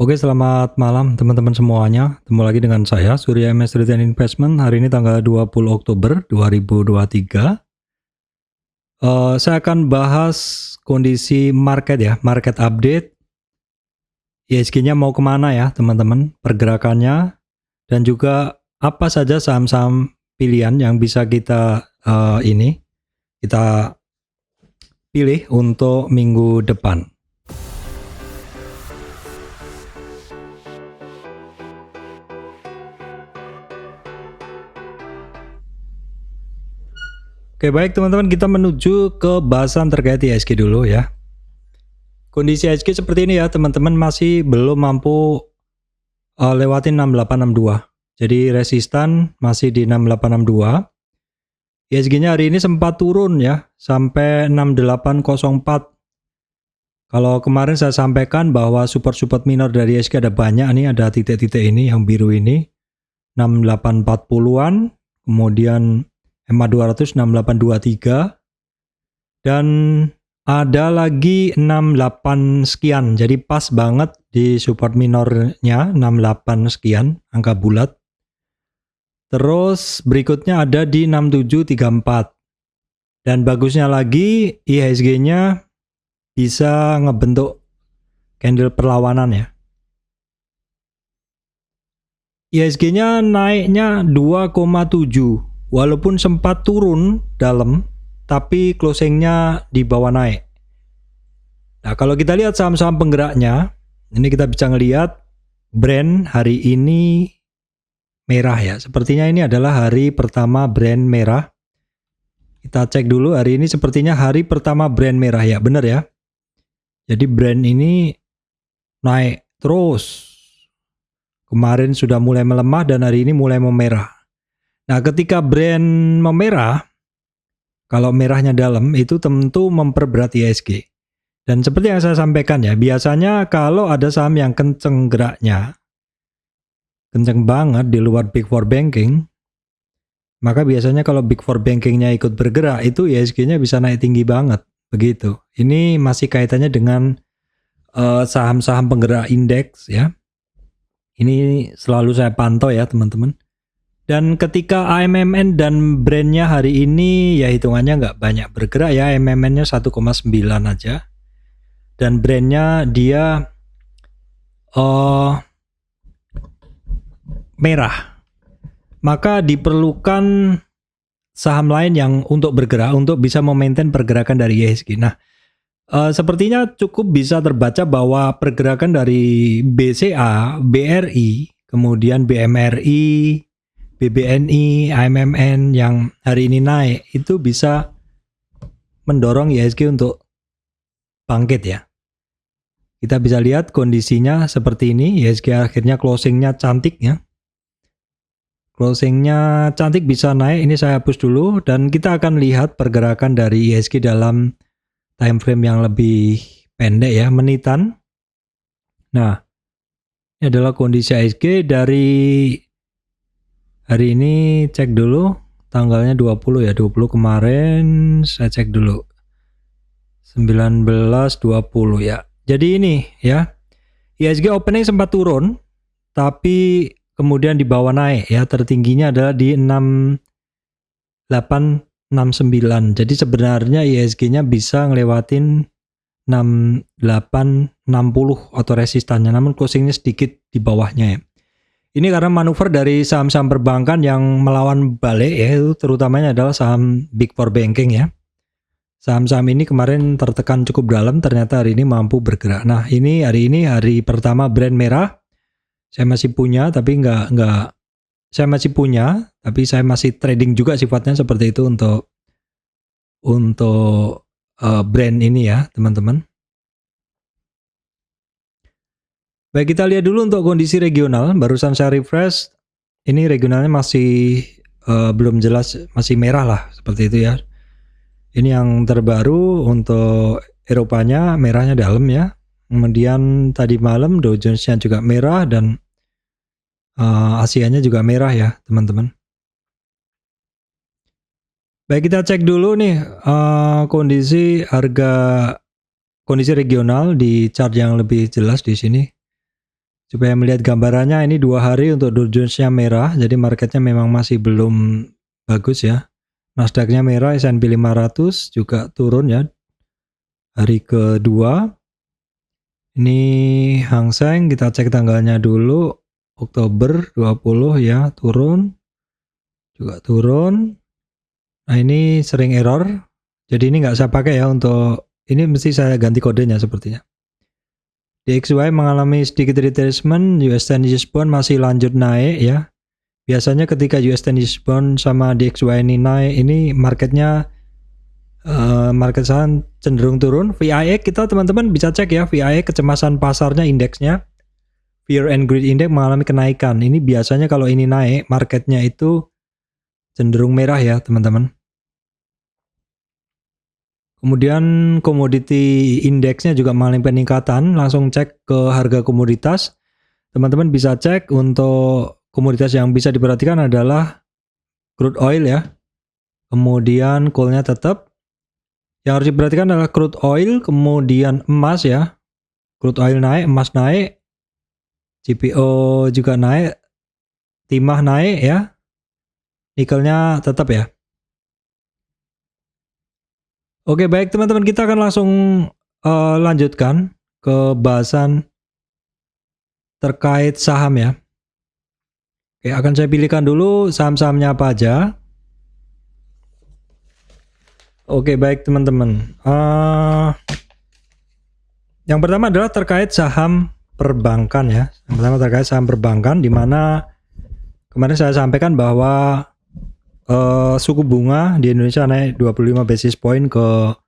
Oke, selamat malam teman-teman semuanya. Ketemu lagi dengan saya, Surya MS Retail Investment. Hari ini tanggal 20 Oktober 2023. Saya akan bahas kondisi market ya, market update. IHSG-nya mau kemana ya teman-teman, pergerakannya, dan juga apa saja saham-saham pilihan yang bisa kita pilih untuk minggu depan. Oke, baik teman-teman, kita menuju ke bahasan terkait IHSG dulu ya. Kondisi IHSG seperti ini ya teman-teman, masih belum mampu lewatin 6862. Jadi resistan masih di 6862. IHSG-nya hari ini sempat turun ya sampai 6804. Kalau kemarin saya sampaikan bahwa support minor dari IHSG ada banyak nih, ada titik-titik ini yang biru ini 6840-an, kemudian EMA 200 6823, dan ada lagi 68 sekian. Jadi pas banget di support minornya 68 sekian, angka bulat. Terus berikutnya ada di 6734. Dan bagusnya lagi IHSG-nya bisa ngebentuk candle perlawanan ya. IHSG-nya naiknya 2,7 walaupun sempat turun dalam, tapi closingnya di bawah naik. Nah, kalau kita lihat saham-saham penggeraknya, ini kita bisa ngelihat brand hari ini merah ya. Sepertinya ini adalah hari pertama brand merah. Kita cek dulu, hari ini sepertinya hari pertama brand merah ya, benar ya. Jadi brand ini naik terus. Kemarin sudah mulai melemah dan hari ini mulai memerah. Nah, ketika brand memerah, kalau merahnya dalam, itu tentu memperberat IHSG. Dan seperti yang saya sampaikan ya, biasanya kalau ada saham yang kenceng geraknya, kenceng banget di luar Big Four Banking, maka biasanya kalau Big Four Bankingnya ikut bergerak, itu IHSG-nya bisa naik tinggi banget. Begitu. Ini masih kaitannya dengan saham-saham penggerak indeks ya. Ini selalu saya pantau ya teman-teman. Dan ketika AMMN dan brandnya hari ini ya hitungannya nggak banyak bergerak ya, AMMN-nya 1,9 aja. Dan brandnya dia merah. Maka diperlukan saham lain yang untuk bergerak, untuk bisa memaintain pergerakan dari IHSG. Nah, sepertinya cukup bisa terbaca bahwa pergerakan dari BCA, BRI, kemudian BMRI, BBNI, AMMN yang hari ini naik, itu bisa mendorong IHSG untuk bangkit ya. Kita bisa lihat kondisinya seperti ini, IHSG akhirnya closingnya cantik ya. Closingnya cantik, bisa naik. Ini saya hapus dulu dan kita akan lihat pergerakan dari IHSG dalam time frame yang lebih pendek ya, menitan. Nah, ini adalah kondisi IHSG dari hari ini. Cek dulu tanggalnya 20 ya, 20 kemarin saya cek dulu 19.20 ya. Jadi ini ya, IHSG opening sempat turun tapi kemudian di bawah naik ya, tertingginya adalah di 6869. Jadi sebenarnya IHSG-nya bisa ngelewatin 6860 atau resistannya, namun closingnya sedikit di bawahnya ya. Ini karena manuver dari saham-saham perbankan yang melawan balik ya, itu terutamanya adalah saham Big Four Banking ya. Saham-saham ini kemarin tertekan cukup dalam, ternyata hari ini mampu bergerak. Nah, ini hari pertama brand merah. Saya masih punya tapi saya masih trading juga sifatnya seperti itu untuk brand ini ya, teman-teman. Baik, kita lihat dulu untuk kondisi regional. Barusan saya refresh. Ini regionalnya masih belum jelas, masih merah lah seperti itu ya. Ini yang terbaru untuk Eropanya, merahnya dalam ya. Kemudian tadi malam Dow Jones-nya juga merah dan Asianya juga merah ya, teman-teman. Baik, kita cek dulu nih kondisi regional di chart yang lebih jelas di sini. Supaya melihat gambarannya, ini 2 hari untuk Dow Jones-nya merah, jadi marketnya memang masih belum bagus ya. Nasdaq-nya merah, S&P 500 juga turun ya. Hari kedua. Ini Hang Seng, kita cek tanggalnya dulu. Oktober 20 ya, turun. Juga turun. Nah ini sering error. Jadi ini nggak saya pakai ya untuk, ini mesti saya ganti kodenya sepertinya. DXY mengalami sedikit retracement, US 10 bond masih lanjut naik ya. Biasanya ketika US 10 bond sama DXY ini naik, ini marketnya market saham cenderung turun. VIX kita teman-teman bisa cek ya, VIX kecemasan pasarnya indeksnya. Fear and Greed Index mengalami kenaikan. Ini biasanya kalau ini naik, marketnya itu cenderung merah ya teman-teman. Kemudian komoditi indeksnya juga mengalami peningkatan. Langsung cek ke harga komoditas. Teman-teman bisa cek untuk komoditas yang bisa diperhatikan adalah crude oil ya. Kemudian coalnya tetap. Yang harus diperhatikan adalah crude oil, kemudian emas ya. Crude oil naik, emas naik. CPO juga naik. Timah naik ya. Nikelnya tetap ya. Oke baik teman-teman, kita akan langsung lanjutkan ke bahasan terkait saham ya. Oke, akan saya pilihkan dulu saham-sahamnya apa aja. Oke baik teman-teman. Yang pertama adalah terkait saham perbankan ya. Yang pertama terkait saham perbankan, di mana kemarin saya sampaikan bahwa suku bunga di Indonesia naik 25 basis point ke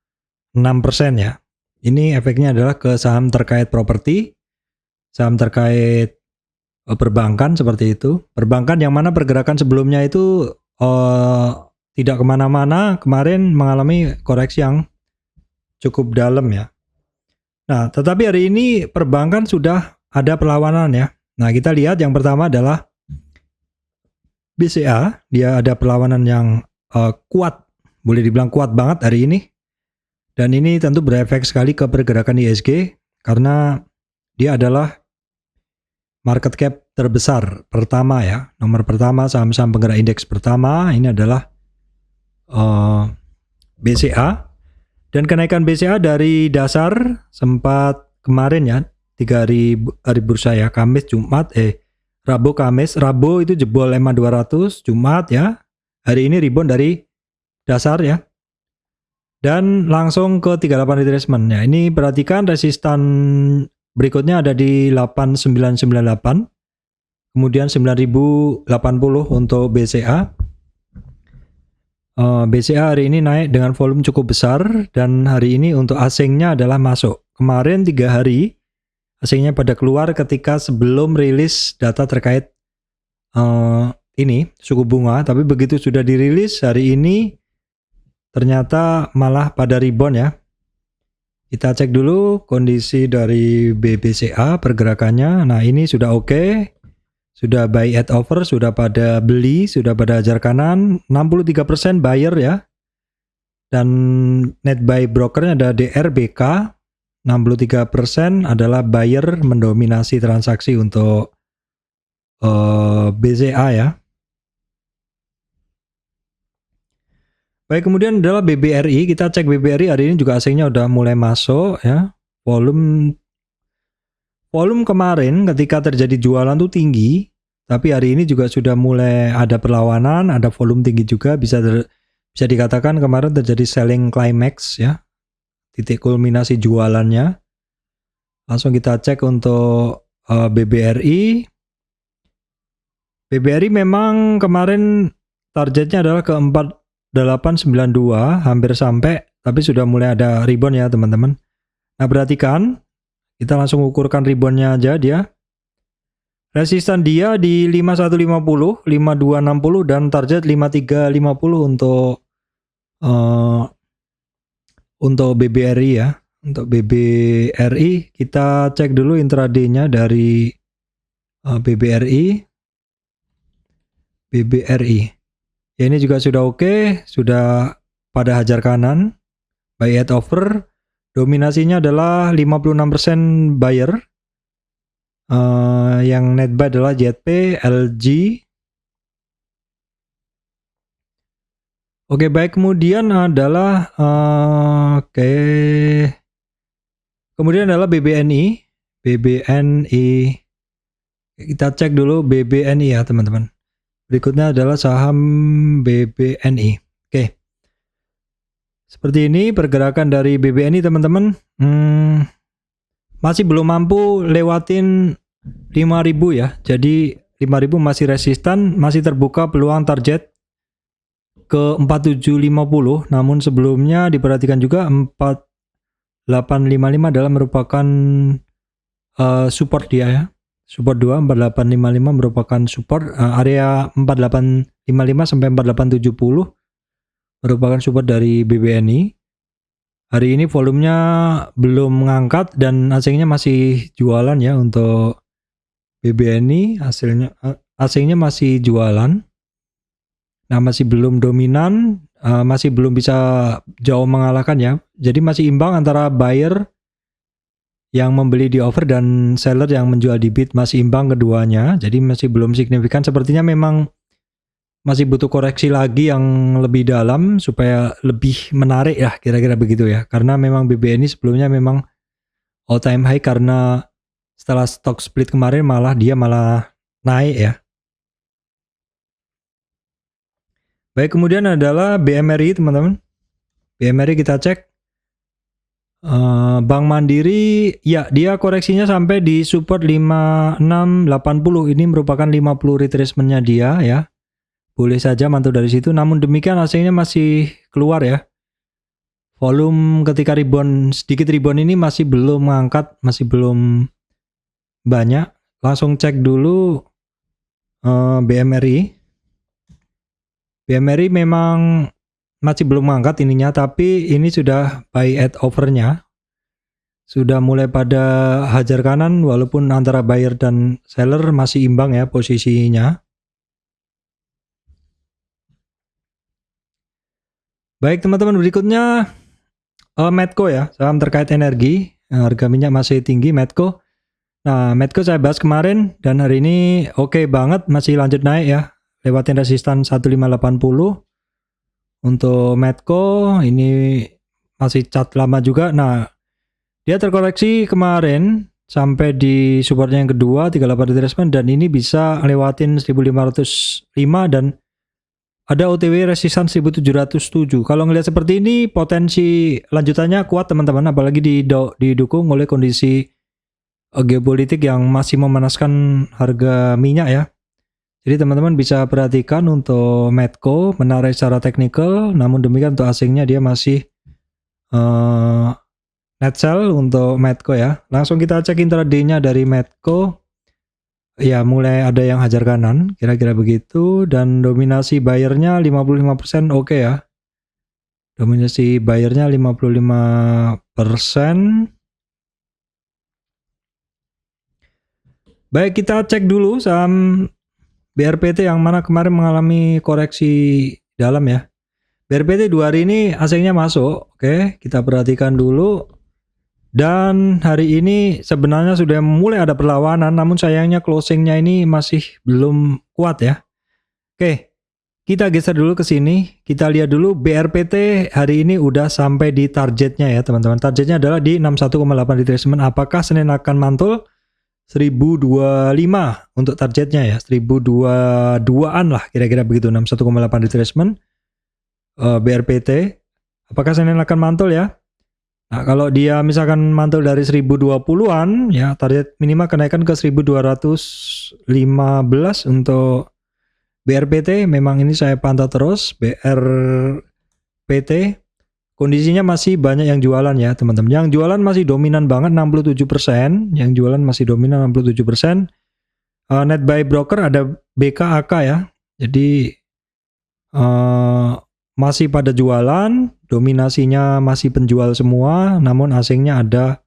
6% ya. Ini efeknya adalah ke saham terkait properti, saham terkait perbankan seperti itu. Perbankan yang mana pergerakan sebelumnya itu tidak kemana-mana, kemarin mengalami koreksi yang cukup dalam ya. Nah, tetapi hari ini perbankan sudah ada perlawanan ya. Nah, kita lihat yang pertama adalah BCA, dia ada perlawanan yang kuat, boleh dibilang kuat banget hari ini. Dan ini tentu berefek sekali ke pergerakan ISG karena dia adalah market cap terbesar pertama ya. Nomor pertama saham-saham penggerak indeks pertama ini adalah BCA. Dan kenaikan BCA dari dasar sempat kemarin ya, 3 hari bursa ya, Kamis, Jumat, Rabu, Kamis. Rabu itu jebol EMA 200, Jumat ya. Hari ini rebound dari dasar ya. Dan langsung ke 38 retracement ya. Ini perhatikan resistan berikutnya ada di 8998. Kemudian 9080 untuk BCA. BCA hari ini naik dengan volume cukup besar dan hari ini untuk asingnya adalah masuk. Kemarin 3 hari asingnya pada keluar ketika sebelum rilis data terkait ini suku bunga, tapi begitu sudah dirilis hari ini ternyata malah pada rebound ya. Kita cek dulu kondisi dari BBCA pergerakannya. Nah ini sudah oke. Sudah buy at over, sudah pada beli, sudah pada hajar kanan, 63% buyer ya. Dan net buy brokernya ada DRBK, 63% adalah buyer mendominasi transaksi untuk BCA ya. Baik, kemudian adalah BBRI, kita cek BBRI hari ini juga asingnya udah mulai masuk ya. Volume kemarin ketika terjadi jualan tuh tinggi. Tapi hari ini juga sudah mulai ada perlawanan, ada volume tinggi juga, bisa dikatakan kemarin terjadi selling climax ya, titik kulminasi jualannya. Langsung kita cek untuk BBRI. BBRI memang kemarin targetnya adalah ke 4892, hampir sampai, tapi sudah mulai ada rebound ya teman-teman. Nah perhatikan, kita langsung ukurkan reboundnya aja dia. Resistan dia di 5150, 5260 dan target 5350 untuk BBRI ya. Untuk BBRI kita cek dulu intraday-nya dari BBRI. Ya ini juga sudah oke, sudah pada hajar kanan. Buy at over. Dominasinya adalah 56% buyer. Yang netbuy adalah ZP, LG. Oke, baik, kemudian adalah kemudian adalah BBNI. Kita cek dulu BBNI ya teman-teman. Berikutnya adalah saham BBNI. Oke. Seperti ini pergerakan dari BBNI teman-teman. Masih belum mampu lewatin 5.000 ya. Jadi 5.000 masih resistan, masih terbuka peluang target ke 4750. Namun sebelumnya diperhatikan juga 4855 adalah merupakan support dia ya. Support 2, 4855 merupakan support, area 4855 sampai 4870 merupakan support dari BBNI. Hari ini volumenya belum mengangkat dan asingnya masih jualan ya untuk BBNI, asingnya masih jualan. Nah, masih belum dominan, masih belum bisa jauh mengalahkan ya. Jadi masih imbang antara buyer yang membeli di offer dan seller yang menjual di bid, masih imbang keduanya. Jadi masih belum signifikan. Sepertinya memang masih butuh koreksi lagi yang lebih dalam supaya lebih menarik ya, kira-kira begitu ya. Karena memang BBNI sebelumnya memang all time high karena setelah stock split kemarin dia malah naik ya. Baik, kemudian adalah BMRI teman-teman. BMRI kita cek. Bank Mandiri ya, dia koreksinya sampai di support 5680. Ini merupakan 50 retracement-nya dia ya. Boleh saja mantul dari situ, namun demikian asingnya masih keluar ya. Volume ketika sedikit rebound ini masih belum mengangkat, masih belum banyak. Langsung cek dulu BMRI. BMRI memang masih belum mengangkat ininya, tapi ini sudah buy at overnya. Sudah mulai pada hajar kanan walaupun antara buyer dan seller masih imbang ya posisinya. Baik teman-teman, berikutnya Medco ya, saham terkait energi. Harga minyak masih tinggi Medco. Nah, Medco saya bahas kemarin dan hari ini oke banget, masih lanjut naik ya. Lewatin resistan 1580. Untuk Medco ini masih cat lama juga. Nah, dia terkoreksi kemarin sampai di supportnya yang kedua 38 retracement dan ini bisa lewatin 1505 dan ada OTW resistan 1707. Kalau ngelihat seperti ini potensi lanjutannya kuat teman-teman, apalagi didukung oleh kondisi geopolitik yang masih memanaskan harga minyak ya. Jadi teman-teman bisa perhatikan untuk Medco menarik secara teknikal, namun demikian untuk asingnya dia masih net sell untuk Medco ya. Langsung kita cek intraday-nya dari Medco. Ya, mulai ada yang hajar kanan, kira-kira begitu. Dan dominasi bayarnya 55% oke ya. Dominasi bayarnya 55%. Baik, kita cek dulu saham BRPT yang mana kemarin mengalami koreksi dalam ya. BRPT 2 hari ini asingnya masuk. Oke, kita perhatikan dulu. Dan hari ini sebenarnya sudah mulai ada perlawanan, namun sayangnya closingnya ini masih belum kuat ya. Oke, kita geser dulu ke sini. Kita lihat dulu BRPT hari ini udah sampai di targetnya ya teman-teman. Targetnya adalah di 61,8 retracement. Apakah Senin akan mantul? 1025 untuk targetnya ya, 1022an lah kira-kira begitu, 61,8 retracement BRPT. Apakah Senin akan mantul ya? Nah, kalau dia misalkan mantul dari 1020-an ya, target minimal kenaikan ke 1215 untuk BRPT. Memang ini saya pantau terus BRPT. Kondisinya masih banyak yang jualan ya teman-teman. Yang jualan masih dominan banget 67%. Yang jualan masih dominan 67%. Net buy broker ada BKAK ya. Jadi masih pada jualan. Dominasinya masih penjual semua. Namun asingnya ada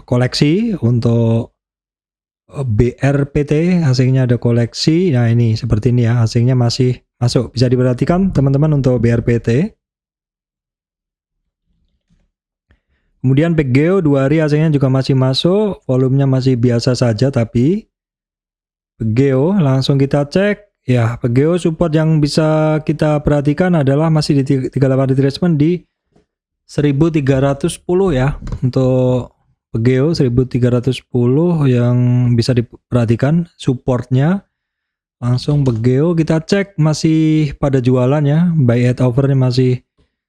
koleksi untuk BRPT. Asingnya ada koleksi. Nah ini seperti ini ya. Asingnya masih masuk. Bisa diperhatikan teman-teman untuk BRPT. Kemudian Pegeo 2 hari asingnya juga masih masuk, volumenya masih biasa saja, tapi Pegeo langsung kita cek. Ya, Pegeo support yang bisa kita perhatikan adalah masih di 38 retracement di 1310 ya. Untuk Pegeo 1310 yang bisa diperhatikan supportnya. Langsung Pegeo kita cek masih pada jualan ya. Buy at overnya masih,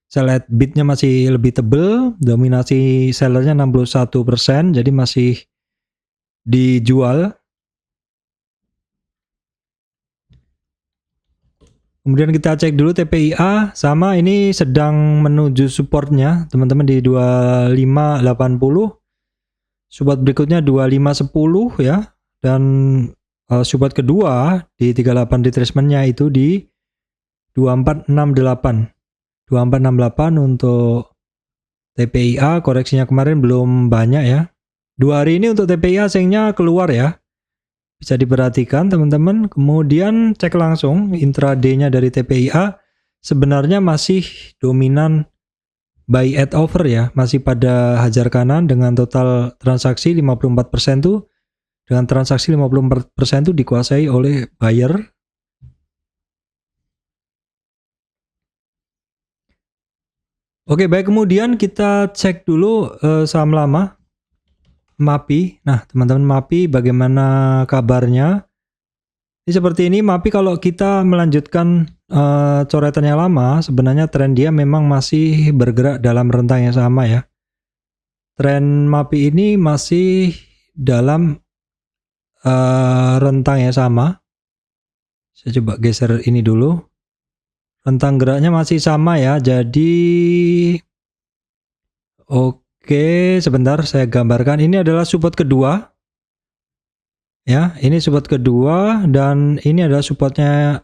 sell at bidnya masih lebih tebel, dominasi sellernya 61%, jadi masih dijual. Kemudian kita cek dulu TPIA, sama ini sedang menuju supportnya teman-teman di 2580. Support berikutnya 2510 ya, dan support kedua di 38 retracementnya itu di 2468. 2468 untuk TPIA, koreksinya kemarin belum banyak ya. 2 hari ini untuk TPIA asingnya keluar ya. Bisa diperhatikan teman-teman. Kemudian cek langsung intraday-nya dari TPIA, sebenarnya masih dominan buy at over ya, masih pada hajar kanan dengan total transaksi 54% tuh, dengan transaksi 54% tuh dikuasai oleh buyer. Oke, baik, kemudian kita cek dulu saham lama MAPI. Nah, teman-teman, MAPI bagaimana kabarnya? Ini seperti ini, MAPI kalau kita melanjutkan coretannya lama, sebenarnya tren dia memang masih bergerak dalam rentang yang sama ya. Tren MAPI ini masih dalam rentang yang sama. Saya coba geser ini dulu. Rentang geraknya masih sama ya, jadi oke, sebentar saya gambarkan. Ini adalah support kedua. Ya, ini support kedua dan ini adalah supportnya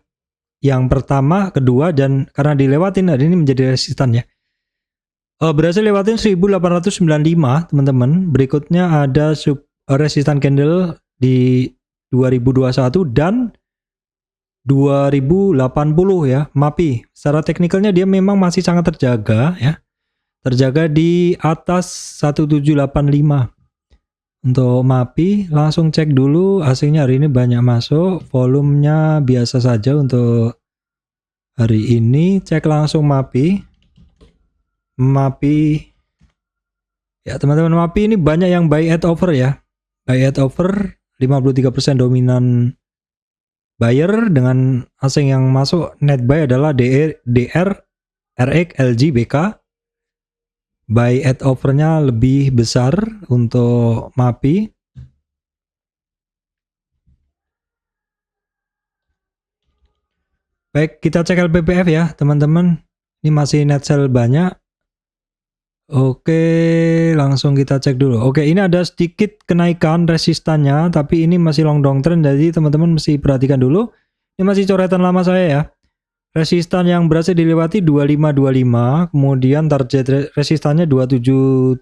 yang pertama, kedua, dan karena dilewatin hari ini menjadi resistan ya. Berhasil lewatin 1895 teman-teman. Berikutnya ada resistan candle di 2021 dan 2080 ya, MAPI. Secara teknikalnya dia memang masih sangat terjaga ya. Terjaga di atas 1785. Untuk MAPI langsung cek dulu, asingnya hari ini banyak masuk, volumenya biasa saja untuk hari ini. Cek langsung MAPI. Ya teman-teman, MAPI ini banyak yang buy at over ya. Buy at over 53% dominan buyer, dengan asing yang masuk net buy adalah DR, RX, LG, BK. Buy at overnya lebih besar untuk MAPI. Baik, kita cek LPPF ya teman-teman. Ini masih net sell banyak. Oke, langsung kita cek dulu. Oke, ini ada sedikit kenaikan resistannya, tapi ini masih long downtrend, jadi teman-teman mesti perhatikan dulu. Ini masih coretan lama saya ya. Resistan yang berhasil dilewati 2525, kemudian target resistannya 2731,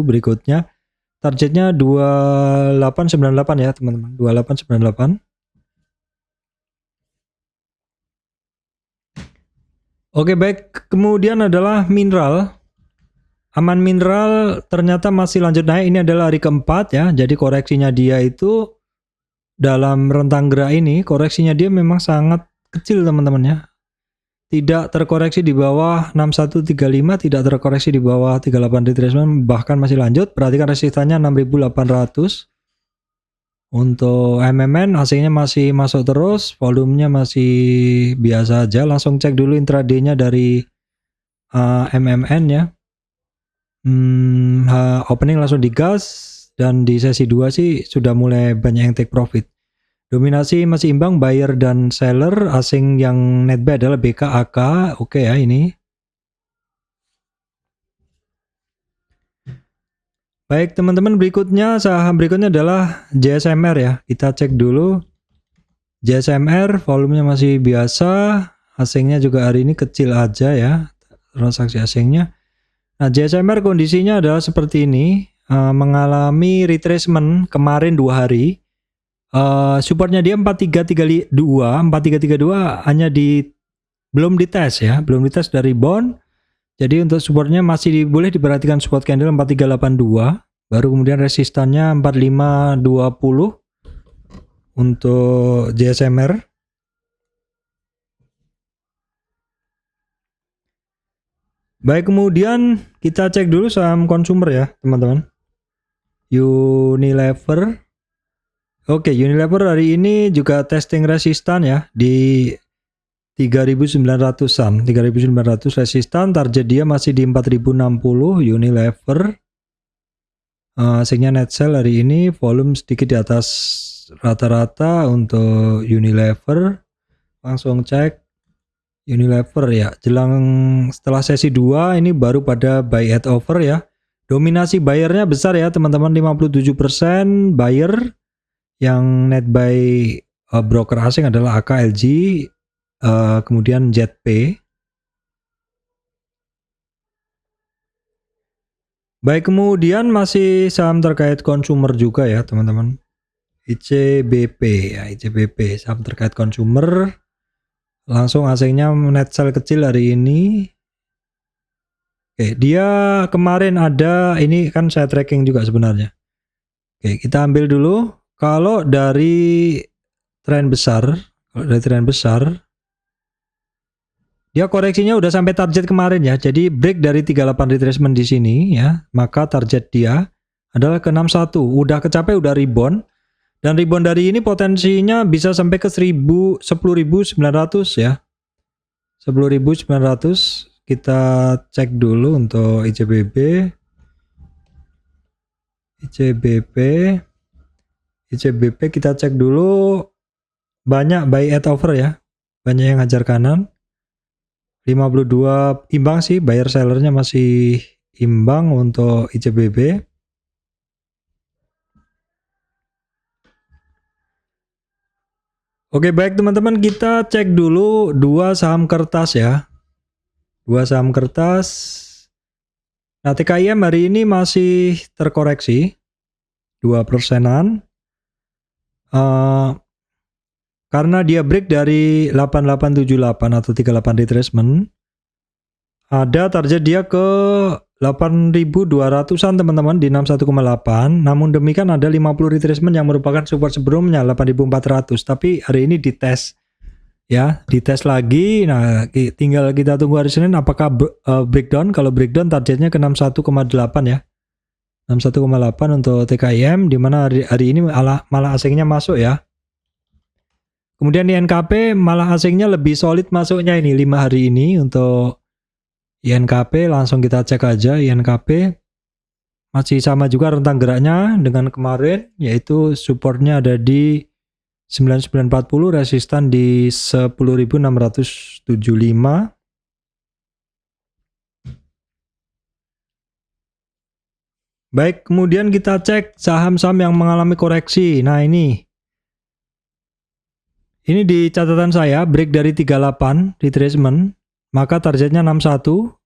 berikutnya targetnya 2898 ya teman-teman, 2898. Oke, baik, kemudian adalah mineral. Aman Mineral ternyata masih lanjut naik, ini adalah hari keempat ya, jadi koreksinya dia itu dalam rentang gerak ini, koreksinya dia memang sangat kecil teman-teman ya. Tidak terkoreksi di bawah 6135, tidak terkoreksi di bawah 38 retracement, bahkan masih lanjut. Perhatikan resistannya 6800. Untuk MMN hasilnya masih masuk terus, volumenya masih biasa aja. Langsung cek dulu intraday-nya dari MMN ya. Opening langsung digas, dan di sesi 2 sih sudah mulai banyak yang take profit. Dominasi masih imbang buyer dan seller, asing yang net buy adalah BKAK. Oke ya ini. Baik teman-teman, berikutnya saham berikutnya adalah JSMR ya. Kita cek dulu. JSMR volumenya masih biasa, asingnya juga hari ini kecil aja ya, transaksi asingnya. Nah, JSMR kondisinya adalah seperti ini, mengalami retracement kemarin 2 hari. Supportnya dia 4332 hanya belum dites ya, belum dites dari bond. Jadi untuk supportnya masih boleh diperhatikan support candle 4382, baru kemudian resistannya 4520 untuk JSMR. Baik, kemudian kita cek dulu saham konsumer ya teman-teman. Unilever. Oke, Unilever hari ini juga testing resistan ya di 3.900-an, 3.900 resistan, target dia masih di 4.060 Unilever. Asingnya net sell hari ini, volume sedikit di atas rata-rata untuk Unilever. Langsung cek Unilever ya, jelang setelah sesi 2 ini baru pada buy at over ya. Dominasi buyernya besar ya teman-teman, 57% buyer. Yang net buy broker asing adalah AKLG, kemudian ZP. Baik, kemudian masih saham terkait consumer juga ya teman-teman. ICBP ya, ICBP saham terkait consumer. Langsung asingnya net sell kecil hari ini. Oke, dia kemarin ada, ini kan saya tracking juga sebenarnya. Oke, kita ambil dulu. Kalau dari tren besar, dia koreksinya udah sampai target kemarin ya. Jadi break dari 38 retracement di sini ya, maka target dia adalah ke 61. Udah kecapai, udah rebound. Dan rebound dari ini potensinya bisa sampai ke 10.900 ya. 10.900. Kita cek dulu untuk ICBP. ICBP kita cek dulu, banyak buy at over ya, banyak yang hajar kanan. 52 imbang sih, buyer sellernya masih imbang untuk ICBP. Oke, baik teman-teman, kita cek dulu dua saham kertas ya. Dua saham kertas. Nah, TKIM hari ini masih terkoreksi 2%-an. Karena dia break dari 8878 atau 38 retracement, ada target dia ke 8.200-an teman-teman di 61,8. Namun demikian ada 50 retracement yang merupakan support sebelumnya 8.400, tapi hari ini dites ya, dites lagi. Nah, tinggal kita tunggu hari Senin apakah breakdown. Kalau breakdown targetnya ke 61,8 ya, 61,8 untuk TKIM, dimana hari ini malah asingnya masuk ya. Kemudian di NKP malah asingnya lebih solid masuknya ini 5 hari ini. Untuk INKP langsung kita cek aja. INKP masih sama juga rentang geraknya dengan kemarin, yaitu supportnya ada di 9940, resistan di 10.675. Baik, kemudian kita cek saham-saham yang mengalami koreksi. Nah, ini di catatan saya, break dari 38 retracement, maka targetnya 61.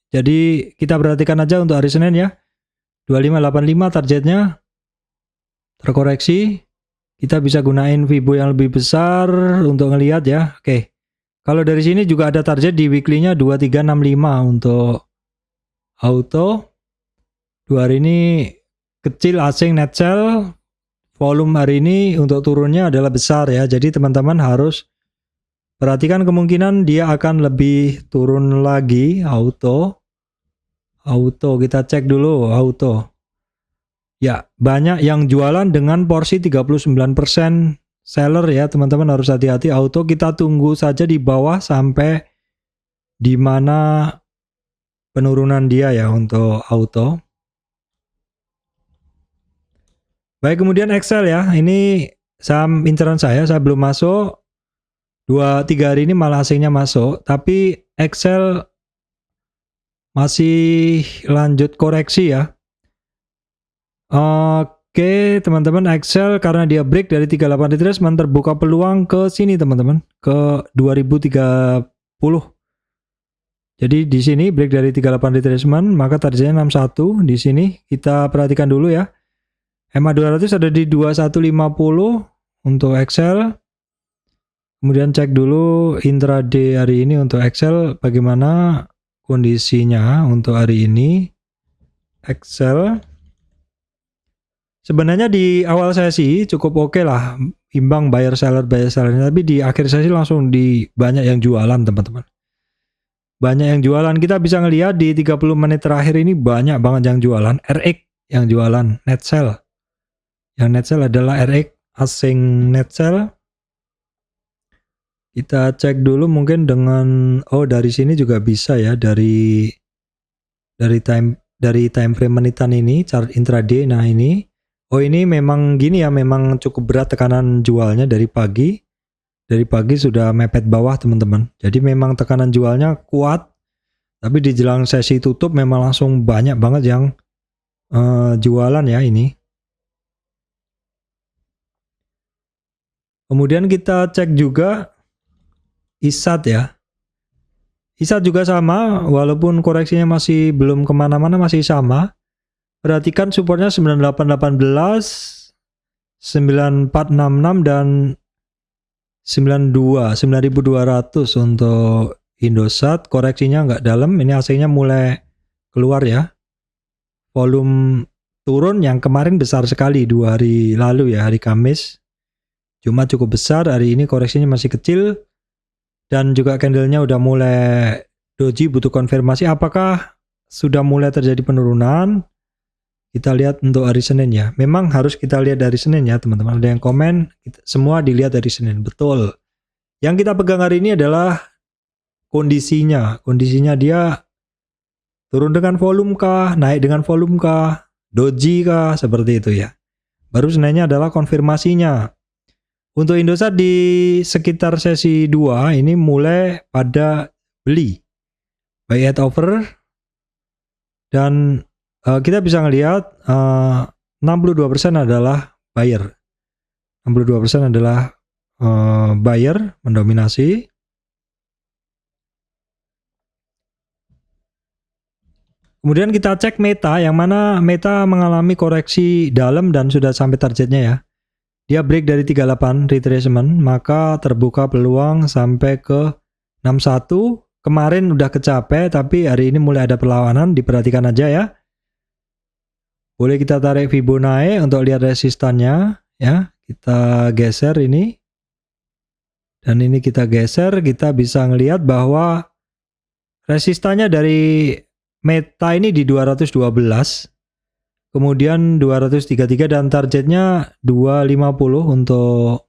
Jadi kita perhatikan aja untuk hari Senin ya. 2585 targetnya terkoreksi. Kita bisa gunain Fibo yang lebih besar untuk ngelihat ya. Oke. Kalau dari sini juga ada target di weekly-nya 2365 untuk auto. 2 hari ini kecil asing net sell. Volume hari ini untuk turunnya adalah besar ya. Jadi teman-teman harus perhatikan kemungkinan dia akan lebih turun lagi. Auto kita cek dulu auto. Ya, banyak yang jualan dengan porsi 39% seller ya, teman-teman harus hati-hati. Auto kita tunggu saja di bawah sampai di mana penurunan dia ya untuk auto. Baik, kemudian Excel ya. Ini saham inceran saya belum masuk. 2-3 hari ini malah asingnya masuk, tapi Excel masih lanjut koreksi ya. Oke teman-teman, Excel karena dia break dari 38 retracement terbuka peluang ke sini teman-teman, ke 2030. Jadi di sini break dari 38 retracement, maka targetnya 61. Di sini kita perhatikan dulu ya. MA 200 ada di 2150 untuk Excel. Kemudian cek dulu intraday hari ini untuk Excel bagaimana. kondisinya untuk hari ini. Excel. Sebenarnya di awal sesi cukup oke lah, imbang buyer seller, tapi di akhir sesi langsung banyak yang jualan teman-teman. Banyak yang jualan, kita bisa ngelihat di 30 menit terakhir ini banyak banget yang jualan. RX yang jualan, net sell. Yang net sell adalah RX asing net sell. Kita cek dulu mungkin dengan dari sini juga bisa ya, dari time frame menitan ini, chart intraday. Nah ini, ini memang gini ya, memang cukup berat tekanan jualnya dari pagi. Dari pagi sudah mepet bawah teman-teman. Jadi memang tekanan jualnya kuat. Tapi di jelang sesi tutup memang langsung banyak banget yang jualan ya ini. Kemudian kita cek juga ISAT ya. ISAT juga sama, walaupun koreksinya masih belum kemana-mana, masih sama. Perhatikan supportnya 9818, 9466 dan 92, 9200 untuk Indosat. Koreksinya nggak dalam, ini hasilnya mulai keluar ya. Volume turun yang kemarin besar sekali 2 hari lalu ya, hari Kamis. Jumat cukup besar, hari ini koreksinya masih kecil. Dan juga candlenya udah mulai doji, butuh konfirmasi apakah sudah mulai terjadi penurunan. Kita lihat untuk hari Senin ya. Memang harus kita lihat dari Senin ya teman-teman. Ada yang komen, semua dilihat dari Senin. Betul. Yang kita pegang hari ini adalah kondisinya. Kondisinya dia turun dengan volume kah, naik dengan volume kah, doji kah, seperti itu ya. Baru Seninnya adalah konfirmasinya. Untuk Indosat di sekitar sesi 2 ini mulai pada beli. Buy at over. Dan kita bisa ngelihat 62% adalah buyer. 62% adalah buyer mendominasi. Kemudian kita cek Meta, yang mana Meta mengalami koreksi dalam dan sudah sampai targetnya ya. Dia break dari 38 retracement, maka terbuka peluang sampai ke 61. Kemarin udah kecapai, tapi hari ini mulai ada perlawanan, diperhatikan aja ya. Boleh kita tarik Fibonacci untuk lihat resistannya ya. Kita geser ini. Dan ini kita geser, kita bisa ngelihat bahwa resistannya dari Meta ini di 212. Kemudian 233 dan targetnya 250 untuk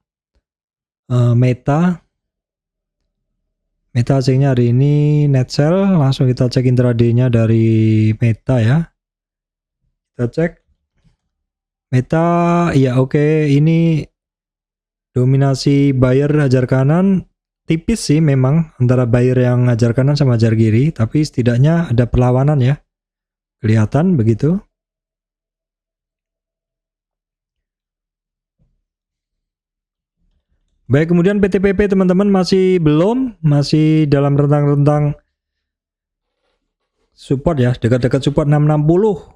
Meta. Meta asingnya hari ini net sell. Langsung kita cek intraday-nya dari Meta ya. Kita cek Meta, ya oke, ini dominasi buyer hajar kanan, tipis sih memang antara buyer yang hajar kanan sama hajar kiri, tapi setidaknya ada perlawanan ya, kelihatan begitu. Baik, kemudian PTPP teman-teman masih belum, masih dalam rentang-rentang support ya, dekat-dekat support 660.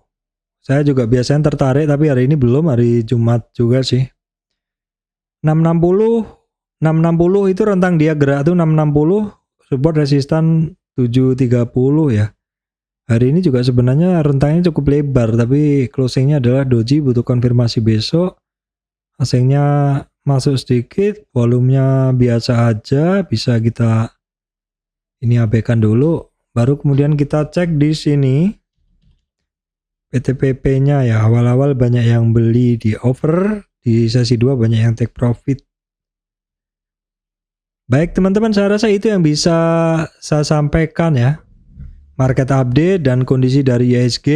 Saya juga biasanya tertarik, tapi hari ini belum, hari Jumat juga sih. 660 itu rentang dia gerak tuh 660, support resistan 730 ya. Hari ini juga sebenarnya rentangnya cukup lebar, tapi closingnya adalah doji, butuh konfirmasi besok. Asingnya masuk sedikit, volumenya biasa aja, bisa kita ini abaikan dulu. Baru kemudian kita cek di sini PTPP-nya ya, awal-awal banyak yang beli di over, di sesi 2 banyak yang take profit. Baik teman-teman, saya rasa itu yang bisa saya sampaikan ya. Market update dan kondisi dari IHSG.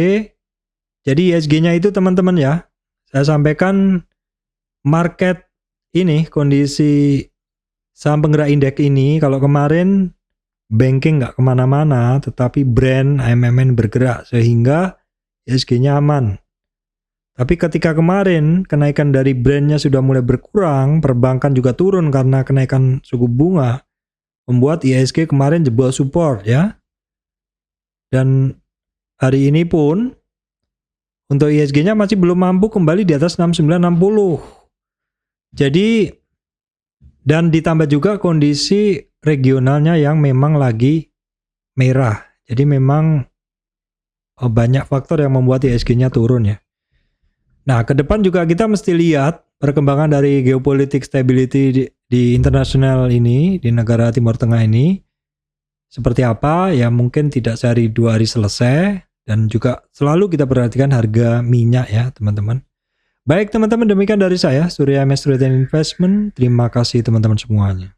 Jadi IHSG-nya itu teman-teman ya, saya sampaikan market ini, kondisi saham penggerak indeks ini, kalau kemarin banking nggak kemana-mana, tetapi brand AMMN bergerak sehingga IHSG-nya aman. Tapi ketika kemarin kenaikan dari brandnya sudah mulai berkurang, perbankan juga turun karena kenaikan suku bunga, membuat IHSG kemarin jebol support ya. Dan hari ini pun untuk IHSG-nya masih belum mampu kembali di atas 6960. Jadi, dan ditambah juga kondisi regionalnya yang memang lagi merah. Jadi memang banyak faktor yang membuat IHSG-nya turun ya. Nah, ke depan juga kita mesti lihat perkembangan dari geopolitik stability di internasional ini, di negara Timur Tengah ini, seperti apa, ya mungkin tidak sehari 2 hari selesai, dan juga selalu kita perhatikan harga minyak ya teman-teman. Baik teman-teman, demikian dari saya, Surya MS Trade and Investment. Terima kasih teman-teman semuanya.